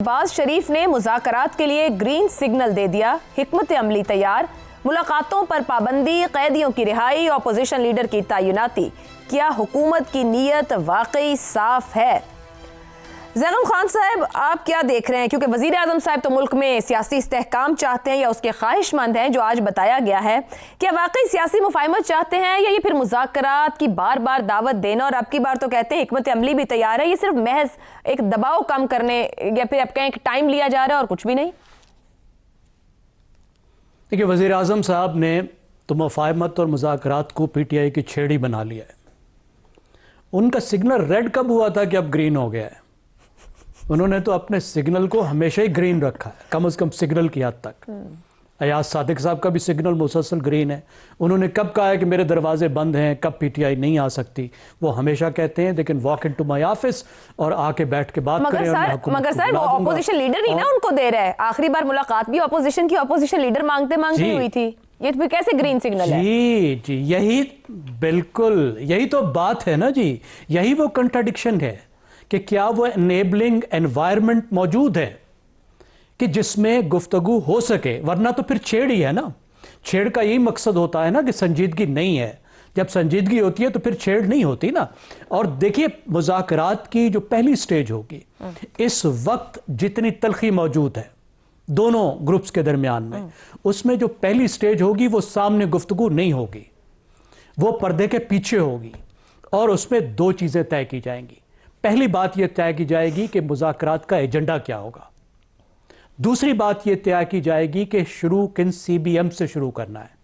شہباز شریف نے مذاکرات کے لیے گرین سگنل دے دیا، حکمت عملی تیار، ملاقاتوں پر پابندی، قیدیوں کی رہائی، اپوزیشن لیڈر کی تعیناتی۔ کیا حکومت کی نیت واقعی صاف ہے؟ زیغم خان صاحب، آپ کیا دیکھ رہے ہیں؟ کیونکہ وزیر اعظم صاحب تو ملک میں سیاسی استحکام چاہتے ہیں یا اس کے خواہش مند ہیں، جو آج بتایا گیا ہے۔ کیا واقعی سیاسی مفاہمت چاہتے ہیں یا یہ پھر مذاکرات کی بار بار دعوت دینا، اور اب کی بار تو کہتے ہیں حکمت عملی بھی تیار ہے، یہ صرف محض ایک دباؤ کم کرنے یا پھر اب کہیں ٹائم لیا جا رہا ہے اور کچھ بھی نہیں؟ دیکھیے، وزیر اعظم صاحب نے تو مفاہمت اور مذاکرات کو پی ٹی آئی کی چھیڑی بنا لیا ہے۔ ان کا سگنل ریڈ کب ہوا تھا کہ اب گرین ہو گیا ہے؟ انہوں نے تو اپنے سگنل کو ہمیشہ ہی گرین رکھا ہے، کم از کم سگنل کی حد تک۔ ایاز صادق صاحب کا بھی سگنل مسلسل گرین ہے۔ انہوں نے کب کہا ہے کہ میرے دروازے بند ہیں، کب پی ٹی آئی نہیں آ سکتی، وہ ہمیشہ کہتے ہیں لیکن واک انٹو مائی آفس اور آ کے بیٹھ کے بات کریں۔ مگر سر وہ اپوزیشن لیڈر ہی نا ان کو دے رہا ہے، آخری بار ملاقات بھی اپوزیشن کی اپوزیشن لیڈر مانگتے ہوئی تھی، یہ پھر کیسے گرین سگنل ہے؟ جی یہی بالکل، یہی تو بات ہے نا جی، یہی وہ کنٹراڈکشن ہے کہ کیا وہ انیبلنگ انوائرمنٹ موجود ہے کہ جس میں گفتگو ہو سکے، ورنہ تو پھر چھیڑ ہی ہے نا۔ چھیڑ کا یہی مقصد ہوتا ہے نا کہ سنجیدگی نہیں ہے، جب سنجیدگی ہوتی ہے تو پھر چھیڑ نہیں ہوتی نا۔ اور دیکھیے، مذاکرات کی جو پہلی سٹیج ہوگی، اس وقت جتنی تلخی موجود ہے دونوں گروپس کے درمیان میں، اس میں جو پہلی سٹیج ہوگی وہ سامنے گفتگو نہیں ہوگی، وہ پردے کے پیچھے ہوگی، اور اس میں دو چیزیں طے کی جائیں گی۔ پہلی بات یہ طے کی جائے گی کہ مذاکرات کا ایجنڈا کیا ہوگا، دوسری بات یہ طے کی جائے گی کہ شروع کن سی بی ایم سے شروع کرنا ہے،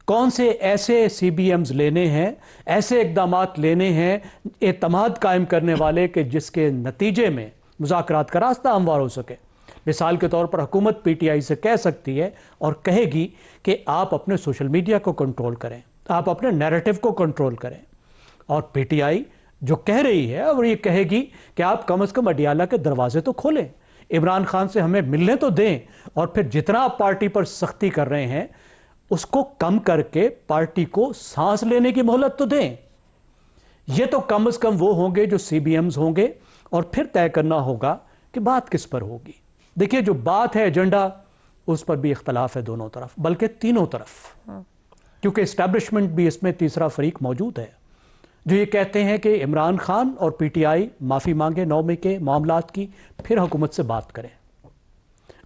کون سے ایسے سی بی ایمز لینے ہیں، ایسے اقدامات لینے ہیں اعتماد قائم کرنے والے کہ جس کے نتیجے میں مذاکرات کا راستہ ہموار ہو سکے۔ مثال کے طور پر حکومت پی ٹی آئی سے کہہ سکتی ہے اور کہے گی کہ آپ اپنے سوشل میڈیا کو کنٹرول کریں، آپ اپنے نیریٹو کو کنٹرول کریں، اور پی ٹی آئی جو کہہ رہی ہے اور یہ کہے گی کہ آپ کم از کم اڈیالہ کے دروازے تو کھولیں، عمران خان سے ہمیں ملنے تو دیں، اور پھر جتنا آپ پارٹی پر سختی کر رہے ہیں اس کو کم کر کے پارٹی کو سانس لینے کی مہلت تو دیں۔ یہ تو کم از کم وہ ہوں گے جو سی بی ایمز ہوں گے، اور پھر طے کرنا ہوگا کہ بات کس پر ہوگی۔ دیکھیے، جو بات ہے ایجنڈا، اس پر بھی اختلاف ہے دونوں طرف، بلکہ تینوں طرف، کیونکہ اسٹیبلشمنٹ بھی اس میں تیسرا فریق موجود ہے جو یہ کہتے ہیں کہ عمران خان اور پی ٹی آئی معافی مانگے 9 مئی کے معاملات کی، پھر حکومت سے بات کریں۔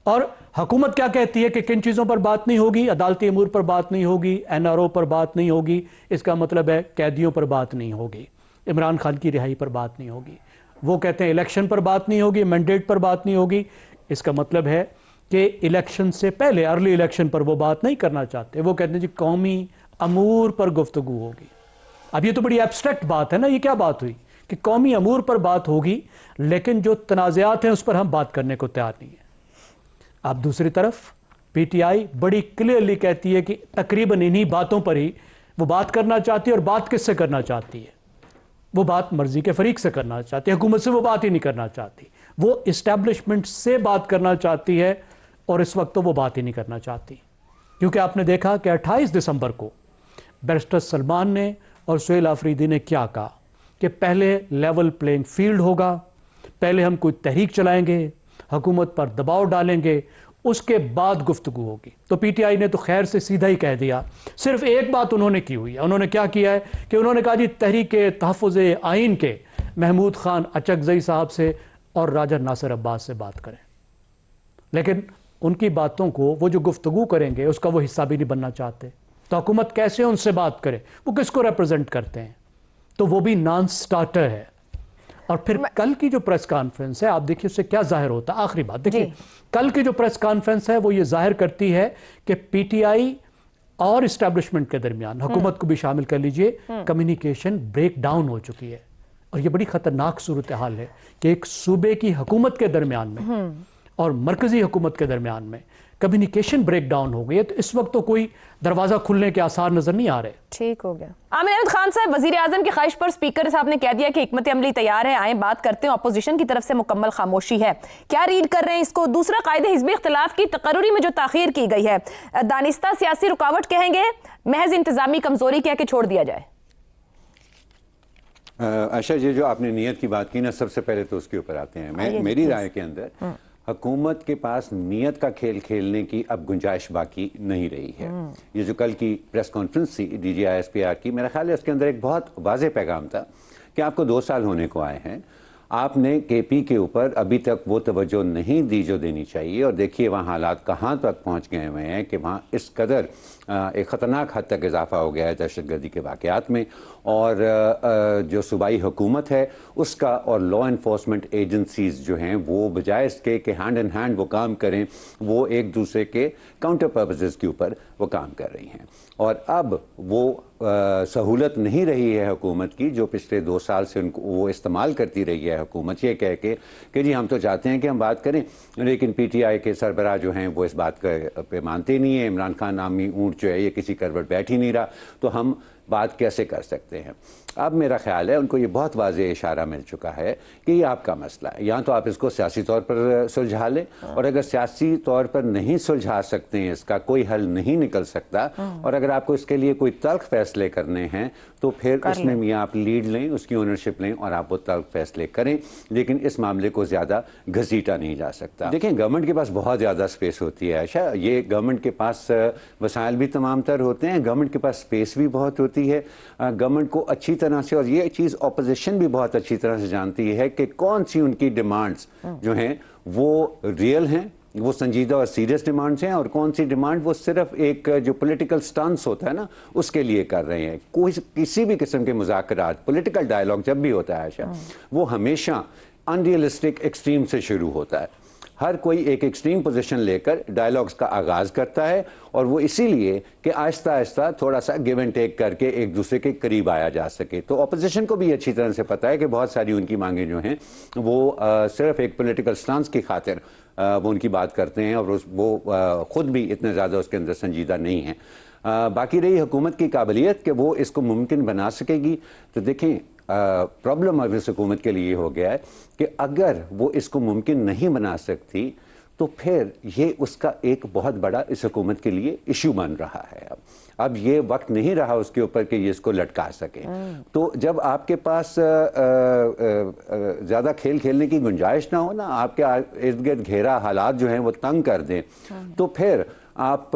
اور حکومت کیا کہتی ہے کہ کن چیزوں پر بات نہیں ہوگی؟ عدالتی امور پر بات نہیں ہوگی، این آر او پر بات نہیں ہوگی، اس کا مطلب ہے قیدیوں پر بات نہیں ہوگی، عمران خان کی رہائی پر بات نہیں ہوگی۔ وہ کہتے ہیں الیکشن پر بات نہیں ہوگی، مینڈیٹ پر بات نہیں ہوگی، اس کا مطلب ہے کہ الیکشن سے پہلے ارلی الیکشن پر وہ بات نہیں کرنا چاہتے۔ وہ کہتے ہیں جی قومی امور پر گفتگو ہوگی۔ اب یہ تو بڑی ایبسٹریکٹ بات ہے نا، یہ کیا بات ہوئی کہ قومی امور پر بات ہوگی لیکن جو تنازعات ہیں اس پر ہم بات کرنے کو تیار نہیں ہیں۔ اب دوسری طرف پی ٹی آئی بڑی کلیئرلی کہتی ہے کہ تقریباً انہی باتوں پر ہی وہ بات کرنا چاہتی ہے، اور بات کس سے کرنا چاہتی ہے؟ وہ بات مرضی کے فریق سے کرنا چاہتی ہے، حکومت سے وہ بات ہی نہیں کرنا چاہتی، وہ اسٹیبلشمنٹ سے بات کرنا چاہتی ہے، اور اس وقت تو وہ بات ہی نہیں کرنا چاہتی۔ کیونکہ آپ نے دیکھا کہ 28 دسمبر کو بیرسٹر سلمان نے اور سہیل آفریدی نے کیا کہا کہ پہلے لیول پلینگ فیلڈ ہوگا، پہلے ہم کوئی تحریک چلائیں گے، حکومت پر دباؤ ڈالیں گے، اس کے بعد گفتگو ہوگی۔ تو پی ٹی آئی نے تو خیر سے سیدھا ہی کہہ دیا، صرف ایک بات انہوں نے کی ہوئی ہے۔ انہوں نے کیا کیا ہے کہ انہوں نے کہا جی تحریک تحفظ آئین کے محمود خان اچکزئی صاحب سے اور راجہ ناصر عباس سے بات کریں، لیکن ان کی باتوں کو وہ جو گفتگو کریں گے اس کا وہ حصہ بھی نہیں بننا چاہتے۔ تو حکومت کیسے ان سے بات کرے؟ وہ کس کو ریپرزینٹ کرتے ہیں؟ تو وہ بھی نان سٹارٹر ہے۔ اور پھر کل کی جو پریس کانفرنس ہے، آپ دیکھیے اس سے کیا ظاہر ہوتا ہے۔ آخری بات دیکھیے، کل کی جو پریس کانفرنس ہے وہ یہ ظاہر کرتی ہے کہ پی ٹی آئی اور اسٹیبلشمنٹ کے درمیان، حکومت کو بھی شامل کر لیجئے، کمیونیکیشن بریک ڈاؤن ہو چکی ہے۔ اور یہ بڑی خطرناک صورتحال ہے کہ ایک صوبے کی حکومت کے درمیان میں اور مرکزی حکومت کے درمیان میں کمیونیکیشن بریک ڈاؤن ہو گئی ہے۔ تو اس وقت تو کوئی دروازہ کھلنے کے آثار نظر نہیں آ رہے۔ ٹھیک ہو گیا۔ عامر احمد خان صاحب، وزیر اعظم کی خواہش پر اسپیکر صاحب نے کہہ دیا کہ حکمت عملی تیار ہے، آئیں بات کرتے ہیں، اپوزیشن کی طرف سے مکمل خاموشی ہے، کیا ریڈ کر رہے ہیں اس کو؟ دوسرا، قائد حزبی اختلاف کی تقرری میں جو تاخیر کی گئی ہے، دانستہ سیاسی رکاوٹ کہیں گے، محض انتظامی کمزوری کہہ کے چھوڑ دیا جائے؟ عائشہ جی جو آپ نے نیت کی بات کی نا، سب سے پہلے تو اس کے اوپر آتے ہیں. میری رائے کے اندر حکومت کے پاس نیت کا کھیل کھیلنے کی اب گنجائش باقی نہیں رہی ہے. یہ جو کل کی پریس کانفرنس تھی D G I S P R کی، میرا خیال ہے اس کے اندر ایک بہت واضح پیغام تھا کہ آپ کو 2 سال ہونے کو آئے ہیں، آپ نے کے پی کے اوپر ابھی تک وہ توجہ نہیں دی جو دینی چاہیے، اور دیکھیے وہاں حالات کہاں تک پہنچ گئے ہوئے ہیں کہ وہاں اس قدر ایک خطرناک حد تک اضافہ ہو گیا ہے دہشت گردی کے واقعات میں، اور جو صوبائی حکومت ہے اس کا اور لا انفورسمنٹ ایجنسیز جو ہیں وہ بجائے اس کے کہ ہینڈ ان ہینڈ وہ کام کریں، وہ ایک دوسرے کے کاؤنٹر پرپزز کے اوپر وہ کام کر رہی ہیں. اور اب وہ سہولت نہیں رہی ہے حکومت کی جو پچھلے 2 سال سے ان کو وہ استعمال کرتی رہی ہے حکومت، یہ کہہ کے کہ جی ہم تو چاہتے ہیں کہ ہم بات کریں، لیکن پی ٹی آئی کے سربراہ جو ہیں وہ اس بات پہ مانتے نہیں ہیں. عمران خان نامی اونٹ جو ہے یہ کسی کروٹ بیٹھ ہی نہیں رہا، تو ہم بات کیسے کر سکتے ہیں؟ اب میرا خیال ہے ان کو یہ بہت واضح اشارہ مل چکا ہے کہ یہ آپ کا مسئلہ ہے، یا تو آپ اس کو سیاسی طور پر سلجھا لیں، اور اگر سیاسی طور پر نہیں سلجھا سکتے ہیں، اس کا کوئی حل نہیں نکل سکتا، اور اگر آپ کو اس کے لیے کوئی تلخ فیصلے کرنے ہیں تو پھر اس میں میاں آپ لیڈ لیں، اس کی اونرشپ لیں اور آپ وہ تلخ فیصلے کریں، لیکن اس معاملے کو زیادہ گھسیٹا نہیں جا سکتا. دیکھیں گورنمنٹ کے پاس بہت زیادہ سپیس ہوتی ہے عائشہ، یہ گورنمنٹ کے پاس وسائل بھی تمام تر ہوتے ہیں، گورنمنٹ کے پاس سپیس بھی بہت ہوتی ہے. گورنمنٹ کو اچھی طرح سے، اور یہ چیز اپوزیشن بھی بہت اچھی طرح سے جانتی ہے کہ کون سی ان کی ڈیمانڈز جو ہیں وہ ریئل ہیں، وہ سنجیدہ اور سیریس ڈیمانڈز ہیں، اور کون سی ڈیمانڈ وہ صرف ایک جو پولیٹیکل سٹانس ہوتا ہے نا اس کے لیے کر رہے ہیں. کسی بھی قسم کے مذاکرات، پولیٹیکل ڈائیلاگ جب بھی ہوتا ہے عائشہ، وہ ہمیشہ ان ریئلسٹک ایکسٹریم سے شروع ہوتا ہے. ہر کوئی ایک ایکسٹریم پوزیشن لے کر ڈائیلاگز کا آغاز کرتا ہے، اور وہ اسی لیے کہ آہستہ آہستہ تھوڑا سا گیو اینڈ ٹیک کر کے ایک دوسرے کے قریب آیا جا سکے. تو اپوزیشن کو بھی اچھی طرح سے پتہ ہے کہ بہت ساری ان کی مانگیں جو ہیں وہ صرف ایک پولیٹیکل سٹانس کی خاطر وہ ان کی بات کرتے ہیں، اور وہ خود بھی اتنے زیادہ اس کے اندر سنجیدہ نہیں ہیں. باقی رہی حکومت کی قابلیت کہ وہ اس کو ممکن بنا سکے گی، تو دیکھیں پرابلم اب اس حکومت کے لیے ہو گیا ہے کہ اگر وہ اس کو ممکن نہیں بنا سکتی تو پھر یہ اس کا ایک بہت بڑا اس حکومت کے لیے ایشو بن رہا ہے. اب یہ وقت نہیں رہا اس کے اوپر کہ یہ اس کو لٹکا سکے. تو جب آپ کے پاس زیادہ کھیل کھیلنے کی گنجائش نہ ہو نا، آپ کے ارد گرد گھیرا حالات جو ہیں وہ تنگ کر دیں، تو پھر آپ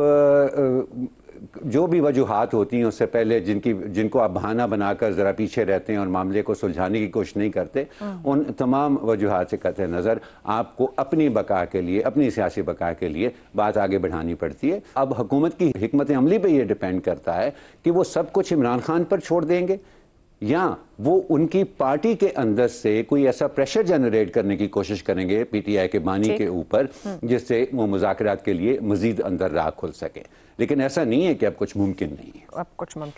جو بھی وجوہات ہوتی ہیں اس سے پہلے جن کو آپ بہانہ بنا کر ذرا پیچھے رہتے ہیں اور معاملے کو سلجھانے کی کوشش نہیں کرتے، ان تمام وجوہات سے قطع نظر آپ کو اپنی بقا کے لیے، اپنی سیاسی بقا کے لیے بات آگے بڑھانی پڑتی ہے. اب حکومت کی حکمت عملی پہ یہ ڈیپینڈ کرتا ہے کہ وہ سب کچھ عمران خان پر چھوڑ دیں گے، یا وہ ان کی پارٹی کے اندر سے کوئی ایسا پریشر جنریٹ کرنے کی کوشش کریں گے پی ٹی آئی کے بانی کے اوپر جس سے وہ مذاکرات کے لیے مزید اندر راہ کھل سکے. لیکن ایسا نہیں ہے کہ اب کچھ ممکن نہیں ہے. اب کچھ ممکن